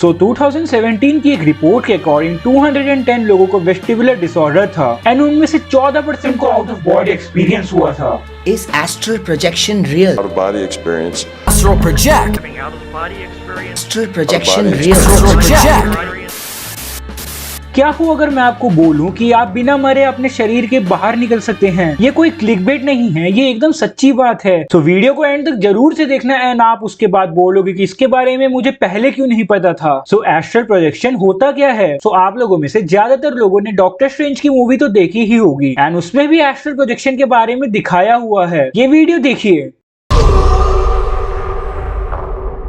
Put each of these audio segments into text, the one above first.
सो 2017 की एक रिपोर्ट के अकॉर्डिंग 210 लोगों को वेस्टिबुलर डिसऑर्डर था एंड उनमें से 14% को आउट ऑफ बॉडी एक्सपीरियंस हुआ था। Is astral projection real? Out of body experience. Astral project. Out of body experience. Astral projection body real? Astral project. क्या हो अगर मैं आपको बोलूं कि आप बिना मरे अपने शरीर के बाहर निकल सकते हैं। ये कोई क्लिकबेट नहीं है, ये एकदम सच्ची बात है। तो वीडियो को एंड तक जरूर से देखना एंड आप उसके बाद बोलोगे कि इसके बारे में मुझे पहले क्यों नहीं पता था। सो एस्ट्रल प्रोजेक्शन होता क्या है? सो आप लोगों में से ज्यादातर लोगों ने डॉक्टर स्ट्रेंज की मूवी तो देखी ही होगी एंड उसमें भी एस्ट्रल प्रोजेक्शन के बारे में दिखाया हुआ है। ये वीडियो देखिए।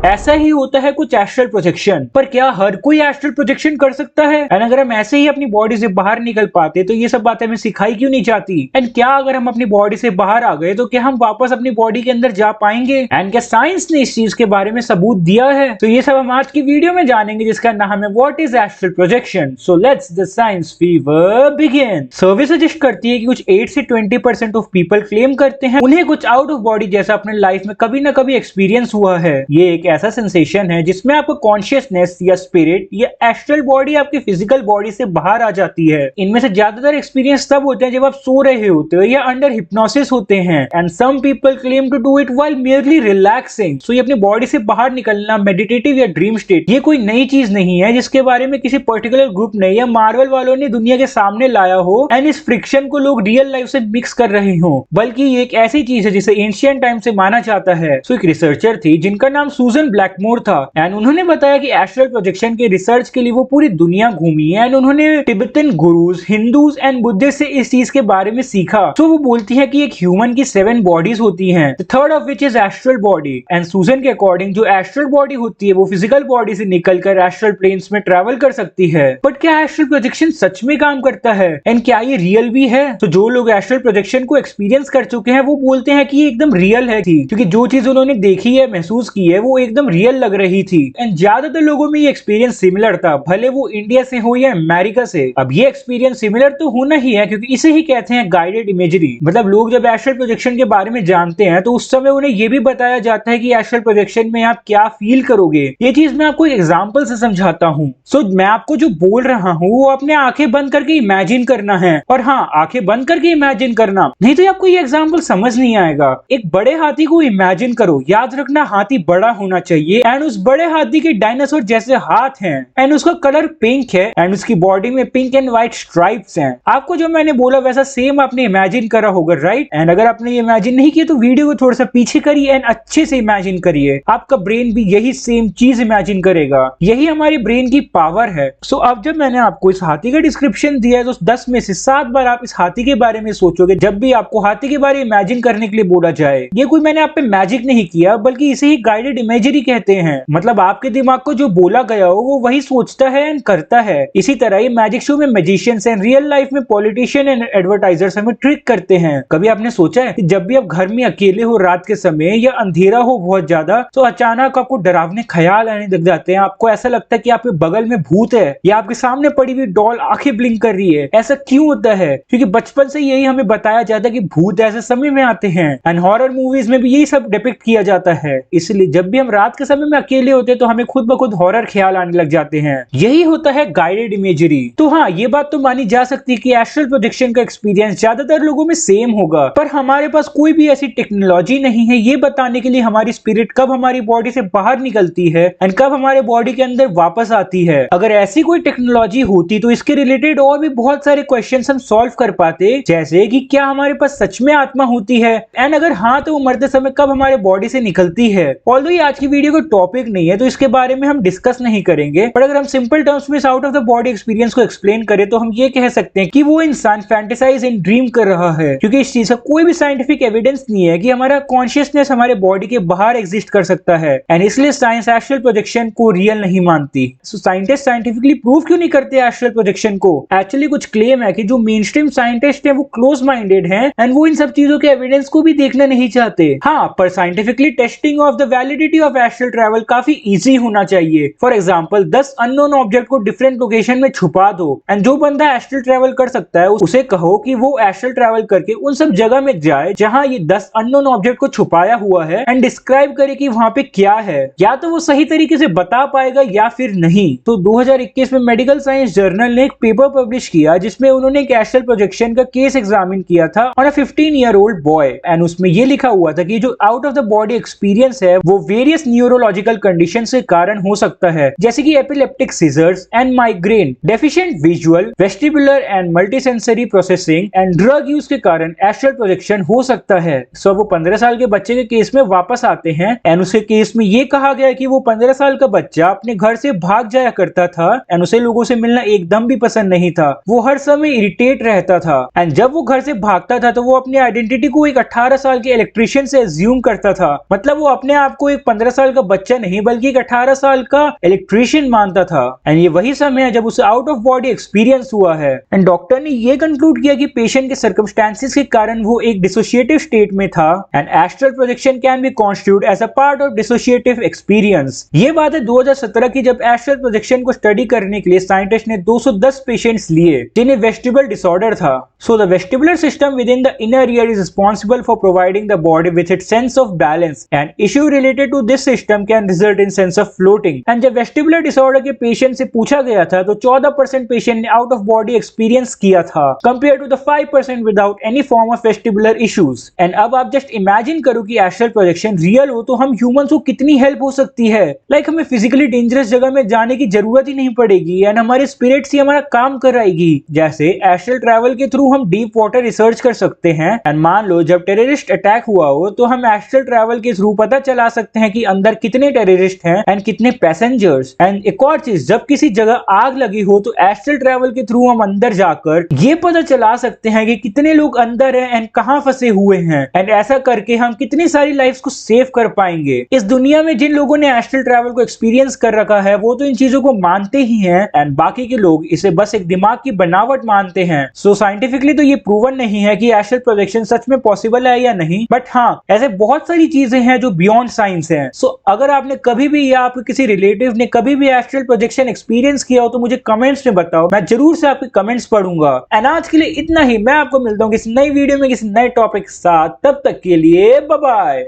ऐसा ही होता है कुछ एस्ट्रल प्रोजेक्शन, पर क्या हर कोई एस्ट्रल प्रोजेक्शन कर सकता है? एंड अगर हम ऐसे ही अपनी बॉडी से बाहर निकल पाते तो ये सब बातें हमें सिखाई क्यों नहीं जाती? एंड क्या अगर हम अपनी बॉडी से बाहर आ गए तो क्या हम वापस अपनी बॉडी के अंदर जा पाएंगे? एंड क्या साइंस ने इस चीज के बारे में सबूत दिया है? तो ये सब हम आज की वीडियो में जानेंगे, जिसका नाम है what is astral projection. So let's the science fever begin. Survey suggest करती है कि कुछ 8 से 20% ऑफ पीपल क्लेम करते हैं उन्हें कुछ आउट ऑफ बॉडी जैसा अपने लाइफ में कभी ना कभी एक्सपीरियंस हुआ है। ये एक ऐसा सेंसेशन है जिसमें आपको कॉन्शियसनेस या स्पिरिट या एस्ट्रल बॉडी आपकी फिजिकल बॉडी से बाहर आ जाती है। इनमें से ज्यादातर एक्सपीरियंस तब होते हैं जब आप सो रहे होते हो या अंडर हिप्नोसिस होते हैं and some people claim to do it while merely relaxing. So ये अपनी बॉडी से बाहर निकलना, मेडिटेटिव या ड्रीम स्टेट, ये कोई नई चीज नहीं है जिसके बारे में किसी पर्टिकुलर ग्रुप ने या मार्वल वालों ने दुनिया के सामने लाया हो एंड इस फ्रिक्शन को लोग रियल लाइफ से मिक्स कर रहे हो, बल्कि ये एक ऐसी चीज है जिसे एंशिएंट टाइम से माना जाता है। सो एक रिसर्चर थी जिनका नाम सूजन ब्लैकमोर था एंड उन्होंने बताया कि एस्ट्रल प्रोजेक्शन के रिसर्च के लिए वो पूरी दुनिया घूमी है एंड उन्होंने Tibetan gurus, Hindus and Buddhist से इस चीज के बारे में सीखा। तो वो बोलती है कि एक ह्यूमन की 7 बॉडीज होती हैं, the third of which is astral body. And सूजन के अकॉर्डिंग जो एस्ट्रल बॉडी होती है वो फिजिकल बॉडी से निकलकर एस्ट्रल प्लेन्स में ट्रैवल कर सकती है। बट क्या एस्ट्रल प्रोजेक्शन सच में काम करता है एंड क्या ये रियल भी है? तो जो लोग एस्ट्रल प्रोजेक्शन को एक्सपीरियंस कर चुके हैं वो बोलते हैं कि ये एकदम रियल है थी, क्योंकि जो चीज उन्होंने देखी है, महसूस की है, वो एकदम रियल लग रही थी। एंड ज्यादातर लोगों में ये एक्सपीरियंस सिमिलर था, भले वो इंडिया से हो या अमेरिका से। अब ये एक्सपीरियंस सिमिलर तो होना ही है क्योंकि इसे ही कहते हैं गाइडेड इमेजरी। मतलब लोग जब एस्ट्रल प्रोजेक्शन के बारे में जानते हैं तो उस समय उन्हें ये भी बताया जाता है कि एस्ट्रल प्रोजेक्शन में आप क्या फील करोगे। ये चीज मैं आपको एक एग्जांपल से समझाता हूँ। सो मैं आपको जो बोल रहा हूँ वो अपने आंखें बंद करके इमेजिन करना है, और हाँ, आंखें बंद करके इमेजिन करना, नहीं तो आपको ये एग्जाम्पल समझ नहीं आएगा। एक बड़े हाथी को इमेजिन करो, याद रखना हाथी बड़ा होना चाहिए एंड उस बड़े हाथी के डायनासोर जैसे हाथ हैं एंड उसका कलर पिंक है एंड उसकी बॉडी में पिंक एंड व्हाइट स्ट्राइप्स हैं। आपको जो मैंने बोला वैसा सेम आपने इमेजिन करा होगा, राइट? एंड अगर आपने ये इमेजिन नहीं किया तो वीडियो को थोड़ा सा पीछे करिए एंड अच्छे से इमेजिन करिए। आपका ब्रेन भी यही सेम चीज इमेजिन करेगा। यही हमारी ब्रेन की पावर है। सो अब जब मैंने आपको इस हाथी का डिस्क्रिप्शन दिया है तो 10 में से 7 बार आप इस हाथी के बारे में सोचोगे जब भी आपको हाथी के बारे में इमेजिन करने के लिए बोला जाए। ये कोई मैंने आप पे मैजिक नहीं किया, बल्कि इसे ही गाइडेड इमेजरी कहते हैं। मतलब आपके दिमाग को जो बोला गया हो वो वही सोचता है एंड करता है। इसी तरह ये मैजिक शो में मैजिशियंस एंड रियल लाइफ में पॉलिटिशियन एंड एडवर्टाइजर्स हमें ट्रिक करते हैं। कभी आपने सोचा है कि जब भी आप घर में अकेले हो रात के समय या अंधेरा हो बहुत ज्यादा, तो अचानक आपको डरावने ख्याल आने लग जाते हैं। आपको ऐसा लगता है कि आपके बगल में भूत है या आपके सामने पड़ी हुई डॉल आंखें ब्लिंक कर रही है। ऐसा क्यों होता है? क्योंकि बचपन से यही हमें बताया जाता है कि भूत ऐसे समय में आते हैं एंड हॉरर मूवीज में भी यही सब डिपिक्ट किया जाता है। इसलिए जब भी हम रात के समय में अकेले होते हैं तो हमें खुद ब खुद हॉरर ख्याल आने लग जाते हैं। यही होता है गाइडेड इमेजरी। तो हाँ, ये बात तो मानी जा सकती है कि एस्ट्रल प्रोजेक्शन का एक्सपीरियंस ज्यादातर लोगों में सेम होगा, पर हमारे पास कोई भी ऐसी टेक्नोलॉजी नहीं है ये बताने के लिए हमारी स्पिरिट कब हमारी बॉडी से बाहर निकलती है एंड कब हमारे बॉडी के अंदर वापस आती है। अगर ऐसी कोई टेक्नोलॉजी होती तो इसके रिलेटेड और भी बहुत सारे क्वेश्चंस हम सॉल्व कर पाते, जैसे कि क्या हमारे पास सच में आत्मा होती है एंड अगर हाँ तो वो मरते समय कब हमारे बॉडी से निकलती है। ऑल्दो ये आज की वीडियो का टॉपिक नहीं है तो इसके बारे में हम डिस्कस नहीं करेंगे, पर अगर हम सिंपल टर्म्स में out of the body experience को एक्सप्लेन करें तो हम ये कह सकते हैं कि वो इंसान फैंटेसाइज एंड ड्रीम कर रहा है, क्योंकि इस चीज का कोई भी साइंटिफिक एविडेंस नहीं है कि हमारा कॉन्शियसनेस हमारे बॉडी के बाहर एग्जिस्ट कर सकता है एंड इसलिए साइंस एस्ट्रल प्रोजेक्शन को रियल नहीं मानती। सो साइंटिस्ट साइंटिफिकली प्रूव क्यों नहीं करते एस्ट्रल प्रोजेक्शन को? एक्चुअली कुछ क्लेम है कि जो मेन स्ट्रीम साइंटिस्ट है वो क्लोज माइंडेड है एंड वो इन सब चीजों के एविडेंस को भी देखना नहीं चाहते। हाँ, पर scientifically testing of the validity of of astral travel काफी इजी होना चाहिए। फॉर एग्जांपल 10 अननोन ऑब्जेक्ट को डिफरेंट लोकेशन में छुपा दो एंड जो बंदा एस्ट्रल ट्रैवल कर सकता है उसे कहो कि वो एस्ट्रल ट्रैवल करके उन सब जगह में जाए जहां ये 10 अननोन ऑब्जेक्ट को छुपाया हुआ है एंड डिस्क्राइब करे कि वहां पे क्या है। या तो वो सही तरीके से बता पाएगा या फिर नहीं। तो 2021 में मेडिकल साइंस जर्नल ने एक पेपर पब्लिश किया जिसमें उन्होंने एक एस्ट्रल प्रोजेक्शन का केस एग्जामिन किया था on a 15-year-old boy and उसमें ये लिखा हुआ था कि जो out of the body experience है वो वेरियस न्यूरोलॉजिकल कंडीशन के कारण हो सकता है, जैसे कि epileptic seizures and migraine, deficient visual, vestibular and multisensory processing and drug use के कारण एस्ट्रल प्रोजेक्शन हो सकता है। सो वो 15 साल के बच्चे के केस में वापस आते हैं एंड उसके केस में ये कहा गया कि वो 15 साल का बच्चा अपने घर से भाग जाया करता था एंड उसे लोगों से मिलना एकदम भी पसंद नहीं था। वो हर समय इरिटेट रहता था एंड जब वो घर से भागता था तो वो अपनी आइडेंटिटी को एक 18 साल के इलेक्ट्रिशियन से एज्यूम करता था। मतलब वो अपने आप को एक 15 साल का बच्चा नहीं बल्कि एक 18 साल का इलेक्ट्रिशियन मानता था एंड ये वही समय है जब उसे आउट ऑफ बॉडी एक्सपीरियंस हुआ है। एंड डॉक्टर ने ये कंक्लूड किया कि पेशेंट के सर्कमस्टेंसेस के कारण वो एक डिसोसिएटिव स्टेट में था and astral projection can be constitute as a part of dissociative experience. ये बात है 2017 की, जब एस्ट्रल प्रोजेक्शन को स्टडी करने के लिए साइंटिस्ट ने 210 पेशेंट्स लिए जिन्हें वेस्टिबुलर डिसऑर्डर था। So the vestibular system within the inner ear is responsible for providing the body with its sense of balance and issue related to this system can result in sense of floating. And जब vestibular disorder के patient से पूछा गया था तो 14% patient ने out of body experience किया था compare to the 5% without any form of vestibular issues. And अब आप जस्ट इमेजिन करो कि एस्ट्रल प्रोजेक्शन रियल हो तो हम ह्यूमंस को कितनी हेल्प हो सकती है। लाइक हमें फिजिकली डेंजरस जगह में जाने की जरूरत ही नहीं पड़ेगी एंड हमारे स्पिरिट्स ही हमारा काम कराएगी। जैसे एस्ट्रल ट्रैवल के थ्रू हम डीप वाटर रिसर्च कर सकते हैं एंड मान लो जब टेररिस्ट अटैक हुआ हो तो हम एस्ट्रल ट्रैवल के थ्रू पता चला सकते हैं कि अंदर कितने टेररिस्ट हैं एंड कितने पैसेंजर्स। एंड एक और चीज, जब किसी जगह आग लगी हो तो एस्ट्रल ट्रैवल के थ्रू हम अंदर जाकर ये पता चला सकते हैं कि कितने लोग अंदर हैं एंड कहां फंसे हुए हैं एंड ऐसा करके हम कितनी सारी लाइफ्स को सेव कर पाएंगे। इस दुनिया में जिन लोगों ने एस्ट्रल ट्रैवल को एक्सपीरियंस कर रखा है वो तो इन चीजों को मानते ही हैं एंड बाकी के लोग इसे बस एक दिमाग की बनावट मानते हैं। सो साइंटिफिकली तो ये प्रूवन नहीं है कि एस्ट्रल प्रोजेक्शन सच में पॉसिबल है या नहीं, बट हाँ ऐसे बहुत सारी चीजें हैं जो बियॉन्ड साइंस हैं। सो अगर आपने कभी भी या आपके किसी रिलेटिव ने कभी भी एस्ट्रल प्रोजेक्शन एक्सपीरियंस किया हो तो मुझे कमेंट्स में बताओ, मैं जरूर से आपके कमेंट्स पढ़ूंगा। एंड आज के लिए इतना ही, मैं आपको मिलता हूँ किसी नई वीडियो में किसी नए टॉपिक के साथ, तब तक के लिए बाय बाय।